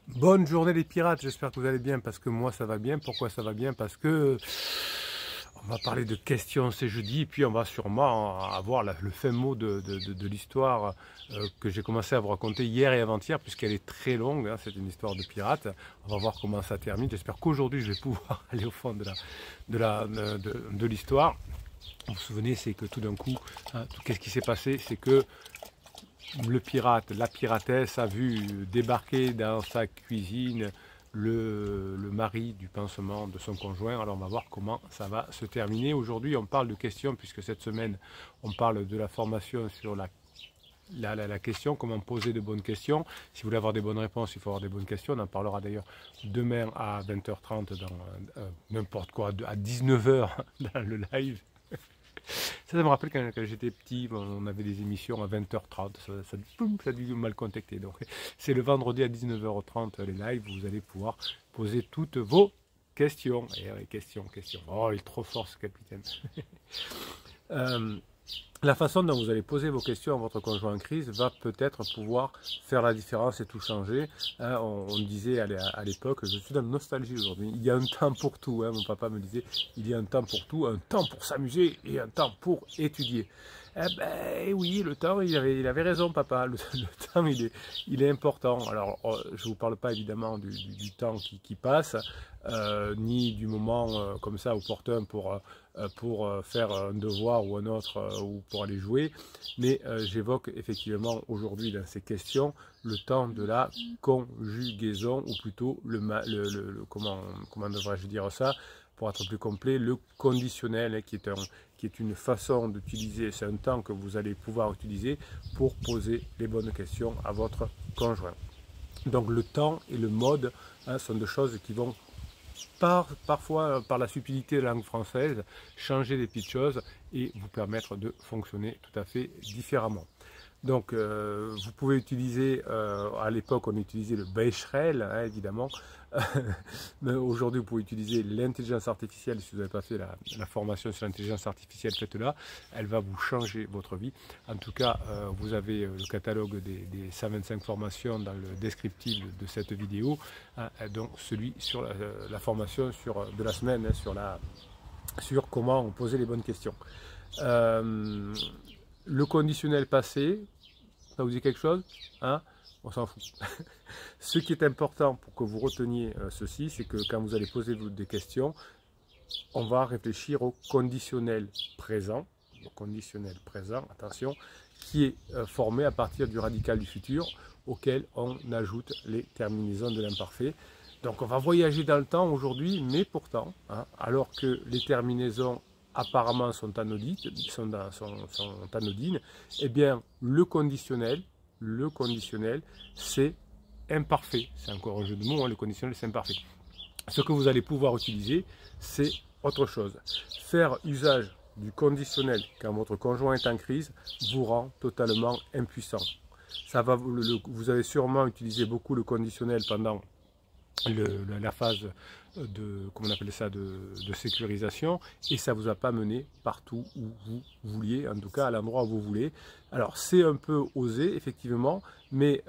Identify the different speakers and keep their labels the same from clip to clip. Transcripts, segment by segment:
Speaker 1: Bonne journée les pirates, j'espère que vous allez bien parce que moi ça va bien. Pourquoi ça va bien? Parce que on va parler de questions c'est jeudi et puis on va sûrement avoir le fin mot de l'histoire que j'ai commencé à vous raconter hier et avant-hier puisqu'elle est très longue, hein, c'est une histoire de pirates. On va voir comment ça termine. J'espère qu'aujourd'hui je vais pouvoir aller au fond de l'histoire. Vous vous souvenez, c'est que tout d'un coup, hein, qu'est-ce qui s'est passé? C'est que le pirate, la piratesse a vu débarquer dans sa cuisine le mari du pansement de son conjoint. Alors on va voir comment ça va se terminer. Aujourd'hui on parle de questions puisque cette semaine on parle de la formation sur la question, comment poser de bonnes questions. Si vous voulez avoir des bonnes réponses, il faut avoir des bonnes questions. On en parlera d'ailleurs demain à 20h30 dans n'importe quoi, à 19h dans le live. Ça me rappelle quand j'étais petit, on avait des émissions à 20h30, ça a dû mal contacter. Donc c'est le vendredi à 19h30 les lives, vous allez pouvoir poser toutes vos questions. Et questions. Oh, il est trop fort ce capitaine. La façon dont vous allez poser vos questions à votre conjoint en crise va peut-être pouvoir faire la différence et tout changer. Hein, on disait à l'époque, je suis dans la nostalgie aujourd'hui, il y a un temps pour tout. Hein, mon papa me disait, il y a un temps pour tout, un temps pour s'amuser et un temps pour étudier. Eh ben oui, le temps, il avait raison papa, le temps il est important. Alors je ne vous parle pas évidemment du temps qui passe, ni du moment comme ça opportun pour faire un devoir ou un autre ou pour aller jouer, mais j'évoque effectivement aujourd'hui dans ces questions le temps de la conjugaison, ou plutôt comment devrais-je dire ça pour être plus complet, le conditionnel, hein, qui est une façon d'utiliser, c'est un temps que vous allez pouvoir utiliser pour poser les bonnes questions à votre conjoint. Donc le temps et le mode, hein, sont deux choses qui vont parfois, par la subtilité de la langue française, changer des petites choses et vous permettre de fonctionner tout à fait différemment. Donc vous pouvez utiliser, à l'époque on utilisait le Becherel, hein, évidemment, mais aujourd'hui vous pouvez utiliser l'intelligence artificielle. Si vous n'avez pas fait la formation sur l'intelligence artificielle, faites-la, elle va vous changer votre vie. En tout cas, vous avez le catalogue des 125 formations dans le descriptif de cette vidéo, hein, donc celui sur la formation de la semaine, hein, sur comment poser les bonnes questions. Le conditionnel passé, ça vous dit quelque chose, hein? On s'en fout. Ce qui est important pour que vous reteniez ceci, c'est que quand vous allez poser des questions, on va réfléchir au conditionnel présent, attention, qui est formé à partir du radical du futur, auquel on ajoute les terminaisons de l'imparfait. Donc on va voyager dans le temps aujourd'hui, mais pourtant, hein, alors que les terminaisons apparemment sont anodines, eh bien le conditionnel c'est imparfait. C'est encore un jeu de mots, hein, le conditionnel c'est imparfait. Ce que vous allez pouvoir utiliser, c'est autre chose. Faire usage du conditionnel quand votre conjoint est en crise vous rend totalement impuissant. Vous avez sûrement utilisé beaucoup le conditionnel pendant la phase comment on appelle ça, de sécurisation, et ça ne vous a pas mené partout où vous vouliez, en tout cas à l'endroit où vous voulez. Alors c'est un peu osé effectivement, mais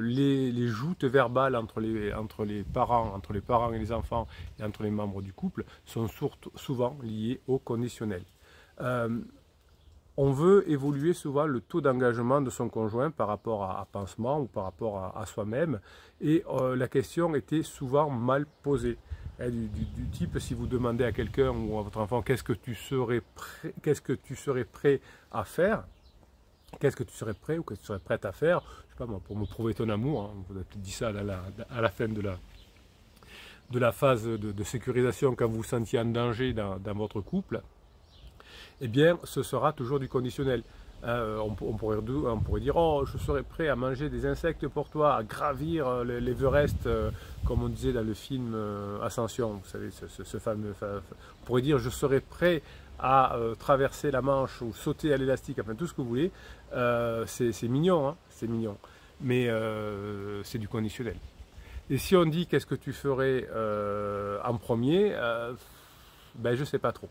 Speaker 1: les joutes verbales entre les parents et les enfants et entre les membres du couple sont souvent liées au conditionnel. On veut évoluer souvent le taux d'engagement de son conjoint par rapport à pansement ou par rapport à soi-même, et la question était souvent mal posée. Du type, si vous demandez à quelqu'un ou à votre enfant qu'est-ce que tu serais prêt à faire, qu'est-ce que tu serais prêt ou que tu serais prête à faire, je sais pas moi, pour me prouver ton amour, hein, vous avez peut-être dit ça à la fin de la phase de sécurisation, quand vous vous sentiez en danger dans votre couple, eh bien ce sera toujours du conditionnel. On pourrait dire, oh, je serais prêt à manger des insectes pour toi, à gravir l'Everest, comme on disait dans le film Ascension, vous savez, ce fameux. On pourrait dire, je serais prêt à traverser la Manche ou sauter à l'élastique, enfin tout ce que vous voulez. C'est mignon, hein, c'est mignon, mais c'est du conditionnel. Et si on dit, qu'est-ce que tu ferais en premier, ben je ne sais pas trop.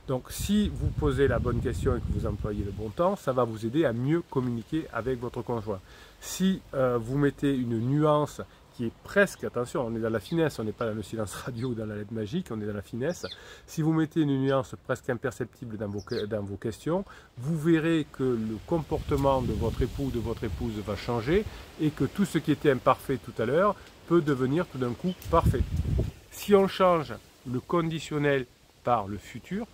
Speaker 1: Donc si vous posez la bonne question et que vous employez le bon temps, ça va vous aider à mieux communiquer avec votre conjoint. Si vous mettez une nuance qui est presque, attention, on est dans la finesse, on n'est pas dans le silence radio ou dans la lettre magique, on est dans la finesse. Si vous mettez une nuance presque imperceptible dans vos questions, vous verrez que le comportement de votre époux ou de votre épouse va changer et que tout ce qui était imparfait tout à l'heure peut devenir tout d'un coup parfait. Si on change le conditionnel par le futur,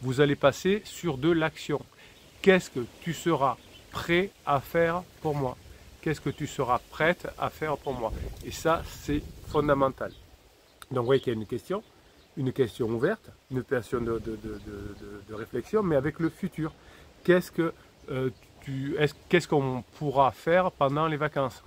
Speaker 1: vous allez passer sur de l'action. Qu'est-ce que tu seras prêt à faire pour moi? Qu'est-ce que tu seras prête à faire pour moi? Et ça, c'est fondamental. Donc, vous voyez qu'il y a une question ouverte, une question de réflexion, mais avec le futur. Qu'est-ce qu'on pourra faire pendant les vacances?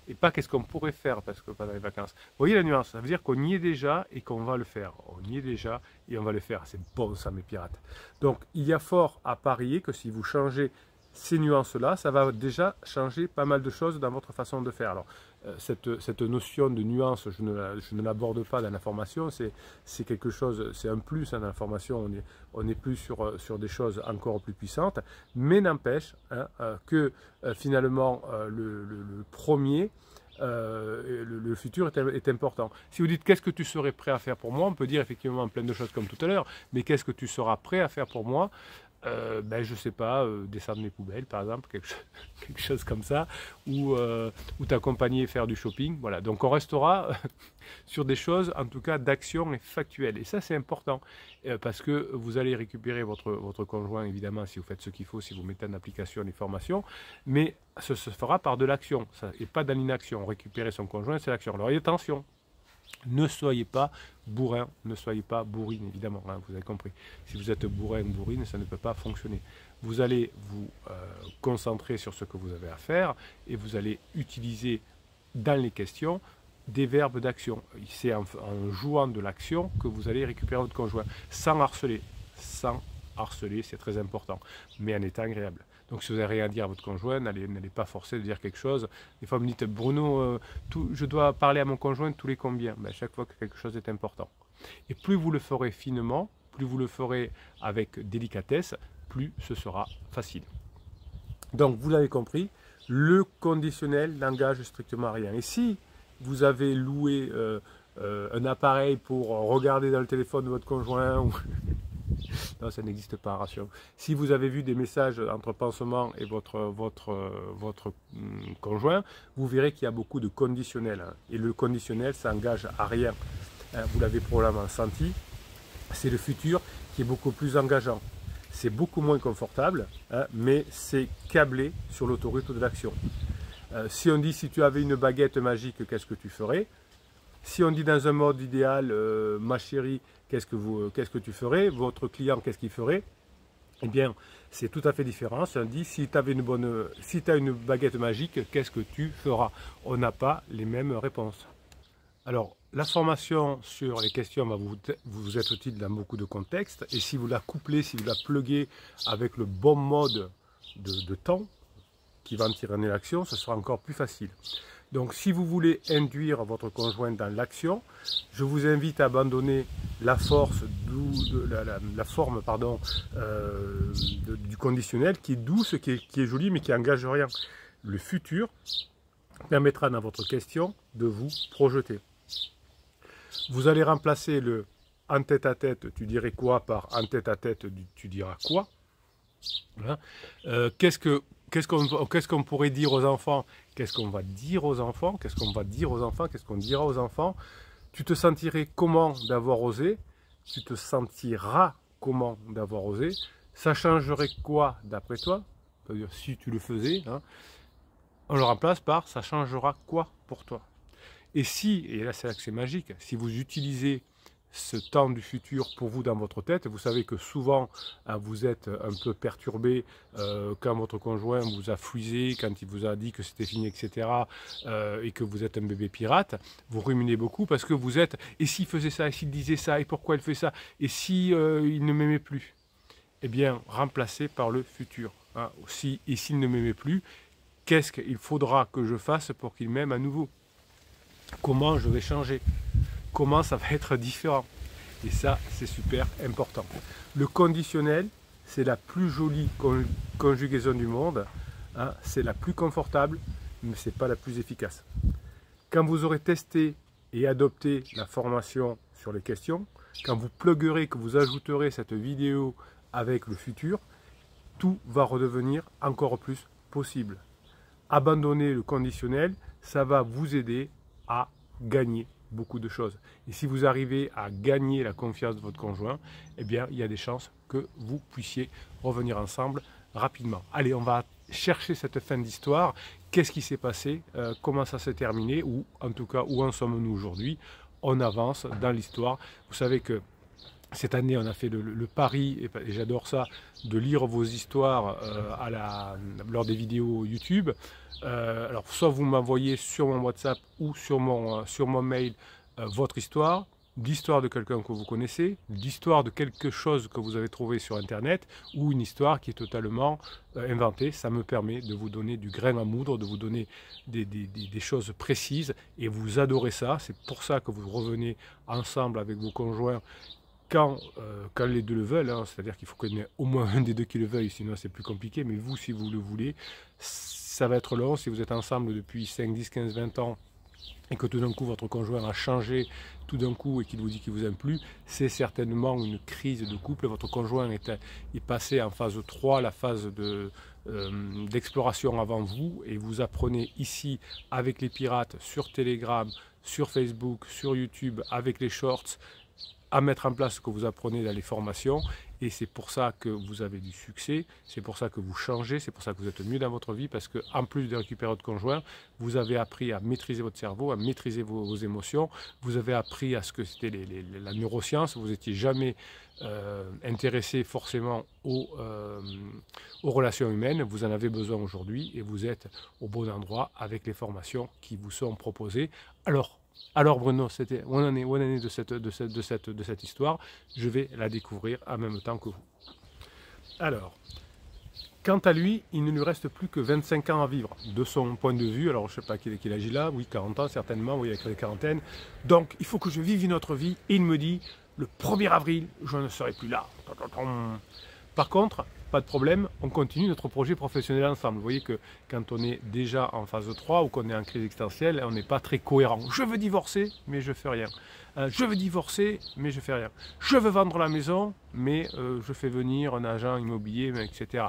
Speaker 1: Et pas qu'est-ce qu'on pourrait faire parce que pendant les vacances. Vous voyez la nuance? Ça veut dire qu'on y est déjà et qu'on va le faire. On y est déjà et on va le faire. C'est bon ça mes pirates. Donc il y a fort à parier que si vous changez ces nuances-là, ça va déjà changer pas mal de choses dans votre façon de faire. Alors cette notion de nuance, je ne l'aborde pas dans la formation. C'est quelque chose, c'est un plus dans la formation. On est plus sur des choses encore plus puissantes. Mais n'empêche que finalement le premier, le futur est important. Si vous dites qu'est-ce que tu serais prêt à faire pour moi, on peut dire effectivement plein de choses comme tout à l'heure, mais qu'est-ce que tu seras prêt à faire pour moi? Je sais pas, descendre les poubelles par exemple, quelque chose comme ça, ou t'accompagner faire du shopping, voilà. Donc on restera sur des choses en tout cas d'action et factuelles, et ça c'est important, parce que vous allez récupérer votre conjoint évidemment si vous faites ce qu'il faut, si vous mettez en application les formations, mais ce se fera par de l'action, et pas dans l'inaction. Récupérer son conjoint c'est l'action. Alors attention, ne soyez pas bourrin, ne soyez pas bourrine, évidemment, hein, vous avez compris. Si vous êtes bourrin ou bourrine, ça ne peut pas fonctionner. Vous allez vous concentrer sur ce que vous avez à faire et vous allez utiliser dans les questions des verbes d'action. C'est en jouant de l'action que vous allez récupérer votre conjoint, sans harceler. Sans harceler, c'est très important, mais en étant agréable. Donc si vous n'avez rien à dire à votre conjoint, n'allez pas forcer de dire quelque chose. Des fois, vous me dites, Bruno, je dois parler à mon conjoint tous les combien? Chaque fois que quelque chose est important. Et plus vous le ferez finement, plus vous le ferez avec délicatesse, plus ce sera facile. Donc vous l'avez compris, le conditionnel n'engage strictement à rien. Et si vous avez loué un appareil pour regarder dans le téléphone de votre conjoint, ou non, ça n'existe pas, rassurez-vous. Si vous avez vu des messages entre pansement et votre conjoint, vous verrez qu'il y a beaucoup de conditionnels. Hein. Et le conditionnel, ça n'engage à rien. Hein, vous l'avez probablement senti. C'est le futur qui est beaucoup plus engageant. C'est beaucoup moins confortable, hein, mais c'est câblé sur l'autoroute de l'action. Si on dit, si tu avais une baguette magique, qu'est-ce que tu ferais? Si on dit dans un mode idéal, ma chérie, qu'est-ce que tu ferais? Votre client, qu'est-ce qu'il ferait? Eh bien, c'est tout à fait différent. Si on dit, si tu as une baguette magique, qu'est-ce que tu feras? On n'a pas les mêmes réponses. Alors, la formation sur les questions va vous être utile dans beaucoup de contextes. Et si vous la couplez, si vous la pluguez avec le bon mode de temps qui va en tirer l'action, ce sera encore plus facile. Donc si vous voulez induire votre conjoint dans l'action, je vous invite à abandonner la forme du conditionnel qui est douce, qui est jolie mais qui n'engage rien. Le futur permettra dans votre question de vous projeter. Vous allez remplacer le en tête à tête, tu dirais quoi par en tête à tête, tu diras quoi. Voilà. Qu'est-ce qu'on pourrait dire aux enfants? Qu'est-ce qu'on va dire aux enfants? Qu'est-ce qu'on va dire aux enfants? Qu'est-ce qu'on dira aux enfants? Tu te sentirais comment d'avoir osé? Tu te sentiras comment d'avoir osé? Ça changerait quoi d'après toi? C'est-à-dire si tu le faisais, hein, on le remplace par ça changera quoi pour toi? Et si, et là c'est là que c'est magique, si vous utilisez ce temps du futur pour vous dans votre tête, vous savez que souvent vous êtes un peu perturbé quand votre conjoint vous a fusé, quand il vous a dit que c'était fini, etc. Et que vous êtes un bébé pirate, vous ruminez beaucoup parce que vous êtes, et s'il faisait ça, et s'il disait ça, et pourquoi il fait ça, et si il ne m'aimait plus? Eh bien, remplacé par le futur. Hein. Et s'il ne m'aimait plus, qu'est-ce qu'il faudra que je fasse pour qu'il m'aime à nouveau? Comment je vais changer? Comment ça va être différent? Et ça, c'est super important. Le conditionnel, c'est la plus jolie conjugaison du monde. Hein, c'est la plus confortable, mais ce n'est pas la plus efficace. Quand vous aurez testé et adopté la formation sur les questions, quand vous pluguerez, que vous ajouterez cette vidéo avec le futur, tout va redevenir encore plus possible. Abandonner le conditionnel, ça va vous aider à gagner beaucoup de choses. Et si vous arrivez à gagner la confiance de votre conjoint, eh bien, il y a des chances que vous puissiez revenir ensemble rapidement. Allez, on va chercher cette fin d'histoire. Qu'est-ce qui s'est passé? Comment ça s'est terminé? Ou en tout cas, où en sommes-nous aujourd'hui? On avance dans l'histoire. Vous savez que cette année, on a fait le pari, et j'adore ça, de lire vos histoires lors des vidéos YouTube. Alors, soit vous m'envoyez sur mon WhatsApp ou sur mon mail votre histoire, l'histoire de quelqu'un que vous connaissez, l'histoire de quelque chose que vous avez trouvé sur Internet, ou une histoire qui est totalement inventée. Ça me permet de vous donner du grain à moudre, de vous donner des choses précises, et vous adorez ça. C'est pour ça que vous revenez ensemble avec vos conjoints quand les deux le veulent, hein. C'est-à-dire qu'il faut qu'il y ait au moins un des deux qui le veuille, sinon c'est plus compliqué, mais vous, si vous le voulez, ça va être long. Si vous êtes ensemble depuis 5, 10, 15, 20 ans, et que tout d'un coup votre conjoint a changé tout d'un coup et qu'il vous dit qu'il ne vous aime plus, c'est certainement une crise de couple. Votre conjoint est passé en phase 3, la phase d'exploration avant vous, et vous apprenez ici avec les pirates, sur Telegram, sur Facebook, sur YouTube, avec les shorts, à mettre en place ce que vous apprenez dans les formations, et c'est pour ça que vous avez du succès, c'est pour ça que vous changez, c'est pour ça que vous êtes mieux dans votre vie, parce que en plus de récupérer votre conjoint, vous avez appris à maîtriser votre cerveau, à maîtriser vos émotions, vous avez appris à ce que c'était la neuroscience, vous n'étiez jamais intéressé forcément aux relations humaines, vous en avez besoin aujourd'hui, et vous êtes au bon endroit avec les formations qui vous sont proposées. Alors Bruno, c'était où on en est de cette histoire? Je vais la découvrir en même temps que vous. Alors, quant à lui, il ne lui reste plus que 25 ans à vivre, de son point de vue. Alors, je ne sais pas quel âge il a, oui, 40 ans certainement, oui, avec la quarantaine. Donc, il faut que je vive une autre vie. Et il me dit, le 1er avril, je ne serai plus là. Par contre, pas de problème, on continue notre projet professionnel ensemble. Vous voyez que quand on est déjà en phase 3 ou qu'on est en crise existentielle, on n'est pas très cohérent. Je veux divorcer, mais je fais rien. Je veux divorcer, mais je fais rien. Je veux vendre la maison, mais je fais venir un agent immobilier, etc.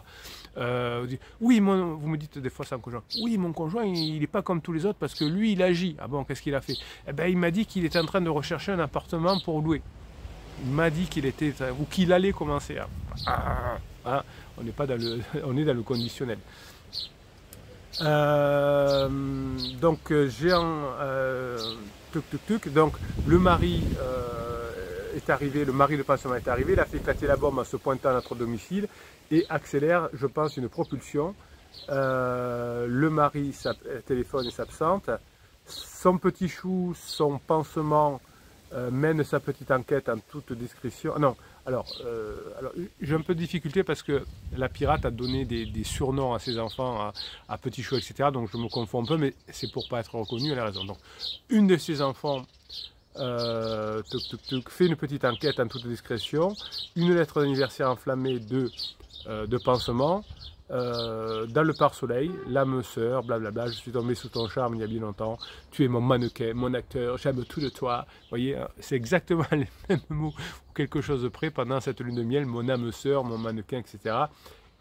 Speaker 1: Oui, vous me dites des fois sans conjoint. Oui, mon conjoint, il n'est pas comme tous les autres parce que lui, il agit. Ah bon, qu'est-ce qu'il a fait? Eh ben, il m'a dit qu'il était en train de rechercher un appartement pour louer. Il m'a dit qu'il était ou qu'il allait commencer à... on n'est pas dans le, on est dans le conditionnel. Donc j'ai donc le mari est arrivé, le mari de pensionnaire est arrivé, il a fait éclater la bombe en se pointant à notre domicile et accélère, je pense, une propulsion. Le mari téléphone et s'absente. Son petit chou, son pansement mène sa petite enquête en toute discrétion. Non, alors j'ai un peu de difficulté parce que la pirate a donné des surnoms à ses enfants, à Petit Chou, etc. Donc je me confonds un peu, mais c'est pour pas être reconnu, elle a raison. Donc une de ses enfants fait une petite enquête en toute discrétion, une lettre d'anniversaire enflammée de pansement. Dans le pare-soleil, l'âme sœur, blablabla, je suis tombé sous ton charme il y a bien longtemps, tu es mon mannequin, mon acteur, j'aime tout de toi. Vous voyez, c'est exactement les mêmes mots, ou quelque chose de près pendant cette lune de miel, mon âme sœur, mon mannequin, etc.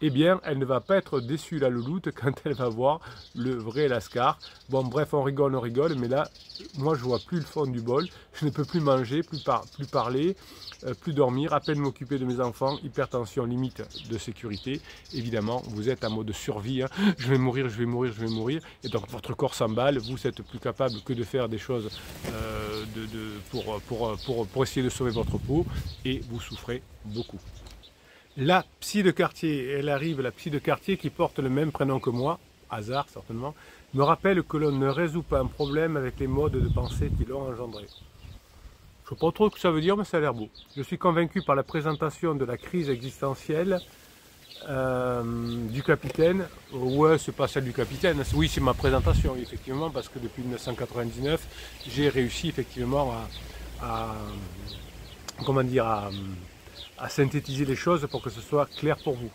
Speaker 1: Eh bien, elle ne va pas être déçue, la louloute, quand elle va voir le vrai Lascar. Bon, bref, on rigole, mais là, moi, je vois plus le fond du bol. Je ne peux plus manger, plus parler, plus dormir, à peine m'occuper de mes enfants, hypertension, limite de sécurité. Évidemment, vous êtes en mode survie, hein. Je vais mourir. Et donc, votre corps s'emballe, vous n'êtes plus capable que de faire des choses pour essayer de sauver votre peau, et vous souffrez beaucoup. La psy de quartier, elle arrive, la psy de quartier qui porte le même prénom que moi, hasard certainement, me rappelle que l'on ne résout pas un problème avec les modes de pensée qui l'ont engendré. Je ne sais pas trop ce que ça veut dire, mais ça a l'air beau. Je suis convaincu par la présentation de la crise existentielle du capitaine. Ouais, c'est pas celle du capitaine, oui, c'est ma présentation, effectivement, parce que depuis 1999, j'ai réussi effectivement à synthétiser les choses pour que ce soit clair pour vous.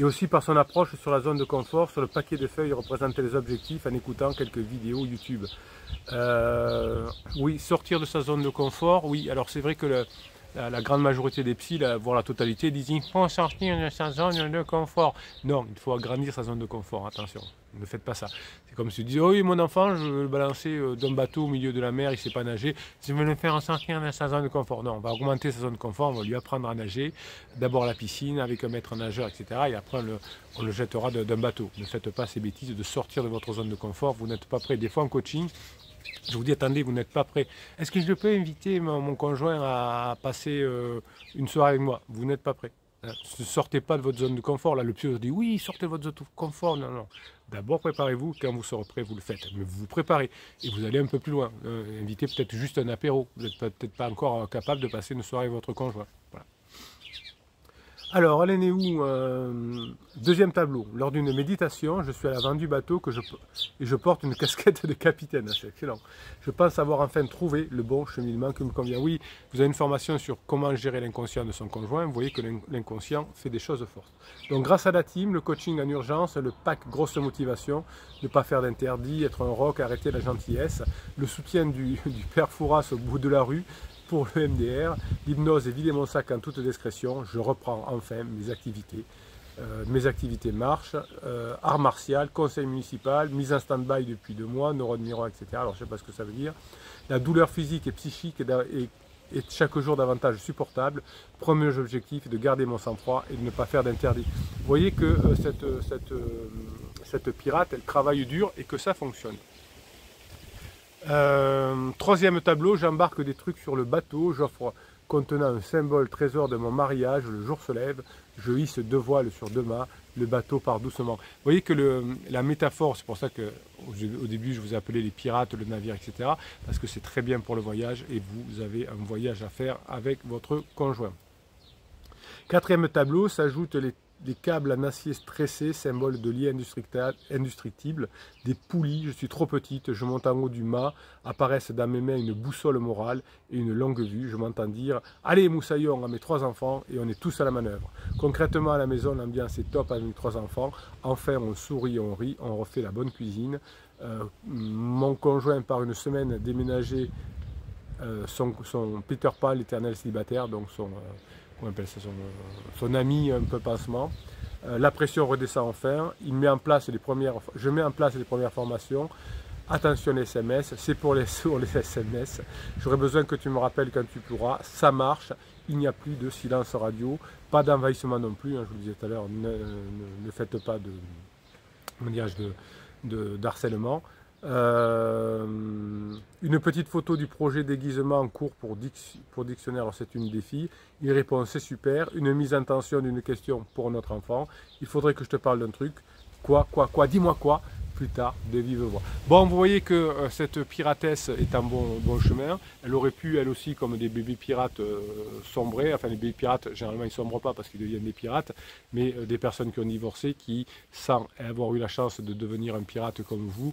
Speaker 1: Et aussi par son approche sur la zone de confort, sur le paquet de feuilles représentait les objectifs en écoutant quelques vidéos YouTube. Oui, sortir de sa zone de confort, oui, alors c'est vrai que la grande majorité des psys, voire la totalité, disent qu'il faut sortir de sa zone de confort. Non, il faut agrandir sa zone de confort, attention, ne faites pas ça. C'est comme si tu dis, oh oui, mon enfant, je vais le balancer d'un bateau au milieu de la mer, il ne sait pas nager, je vais le faire sortir de sa zone de confort. Non, on va augmenter sa zone de confort, on va lui apprendre à nager, d'abord la piscine avec un maître nageur, etc. Et après, on le jettera d'un bateau. Ne faites pas ces bêtises de sortir de votre zone de confort, vous n'êtes pas prêt. Des fois en coaching, je vous dis, attendez, vous n'êtes pas prêt. Est-ce que je peux inviter mon conjoint à passer une soirée avec moi? Vous n'êtes pas prêt. Ne sortez pas de votre zone de confort. Là, le psy dit, oui, sortez de votre zone de confort. Non, non. D'abord, préparez-vous. Quand vous serez prêt, vous le faites. Mais vous vous préparez. Et vous allez un peu plus loin. Invitez peut-être juste un apéro. Vous n'êtes peut-être pas encore capable de passer une soirée avec votre conjoint. Voilà. Alors, elle est née où? Deuxième tableau. Lors d'une méditation, je suis à l'avant du bateau et je porte une casquette de capitaine. C'est excellent. Je pense avoir enfin trouvé le bon cheminement qui me convient. Oui, vous avez une formation sur comment gérer l'inconscient de son conjoint. Vous voyez que l'inconscient fait des choses fortes. Donc, grâce à la team, le coaching en urgence, le pack grosse motivation, ne pas faire d'interdit, être un rock, arrêter la gentillesse, le soutien du père Fouras au bout de la rue, pour le MDR, l'hypnose et vider mon sac en toute discrétion, je reprends enfin mes activités. Mes activités marchent, art martial, conseil municipal, mise en stand-by depuis 2 mois, neurones miroirs, etc. Alors je ne sais pas ce que ça veut dire. La douleur physique et psychique est chaque jour davantage supportable. Premier objectif est de garder mon sang-froid et de ne pas faire d'interdit. Vous voyez que cette pirate, elle travaille dur et que ça fonctionne. Troisième tableau, j'embarque des trucs sur le bateau, j'offre contenant un symbole trésor de mon mariage, le jour se lève, je hisse 2 voiles sur 2 mâts, le bateau part doucement. Vous voyez que la métaphore, c'est pour ça qu'au début je vous ai appelé les pirates, le navire, etc. Parce que c'est très bien pour le voyage et vous avez un voyage à faire avec votre conjoint. Quatrième tableau, s'ajoutent les câbles en acier stressé, symbole de lien indestructible, des poulies, je suis trop petite, je monte en haut du mât, apparaissent dans mes mains une boussole morale et une longue vue, je m'entends dire « Allez moussaillons à mes 3 enfants » et on est tous à la manœuvre. Concrètement à la maison, l'ambiance est top avec mes 3 enfants, enfin on sourit, on rit, on refait la bonne cuisine. Mon conjoint part une semaine déménager son Peter Pan, l'éternel célibataire, donc on appelle ça son ami un peu pansement. La pression redescend enfin, je mets en place les premières formations. Attention les SMS, c'est pour les SMS. J'aurais besoin que tu me rappelles quand tu pourras. Ça marche, il n'y a plus de silence radio, pas d'envahissement non plus. Hein, je vous le disais tout à l'heure, ne faites pas d'harcèlement. Une petite photo du projet déguisement en cours pour dictionnaire, c'est une des filles. Il répond c'est super. Une mise en tension d'une question pour notre enfant. Il faudrait que je te parle d'un truc. Quoi, dis-moi quoi plus tard de vive voix. Bon, vous voyez que cette piratesse est en bon chemin. Elle aurait pu, elle aussi, comme des bébés pirates, sombrer. Enfin, les bébés pirates, généralement, ils ne sombrent pas parce qu'ils deviennent des pirates. Mais des personnes qui ont divorcé, qui, sans avoir eu la chance de devenir un pirate comme vous,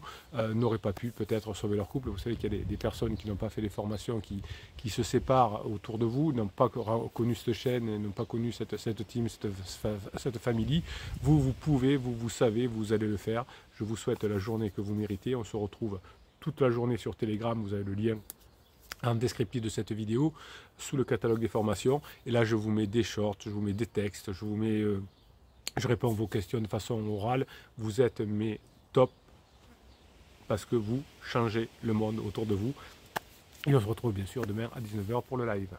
Speaker 1: n'auraient pas pu peut-être sauver leur couple. Vous savez qu'il y a des personnes qui n'ont pas fait les formations, qui se séparent autour de vous, n'ont pas connu cette chaîne, n'ont pas connu cette team, cette famille. Vous pouvez, vous savez, vous allez le faire. Je vous souhaite la journée que vous méritez. On se retrouve toute la journée sur Telegram. Vous avez le lien en descriptif de cette vidéo sous le catalogue des formations. Et là, je vous mets des shorts, je vous mets des textes, je réponds à vos questions de façon orale. Vous êtes mes top parce que vous changez le monde autour de vous. Et on se retrouve bien sûr demain à 19 h pour le live.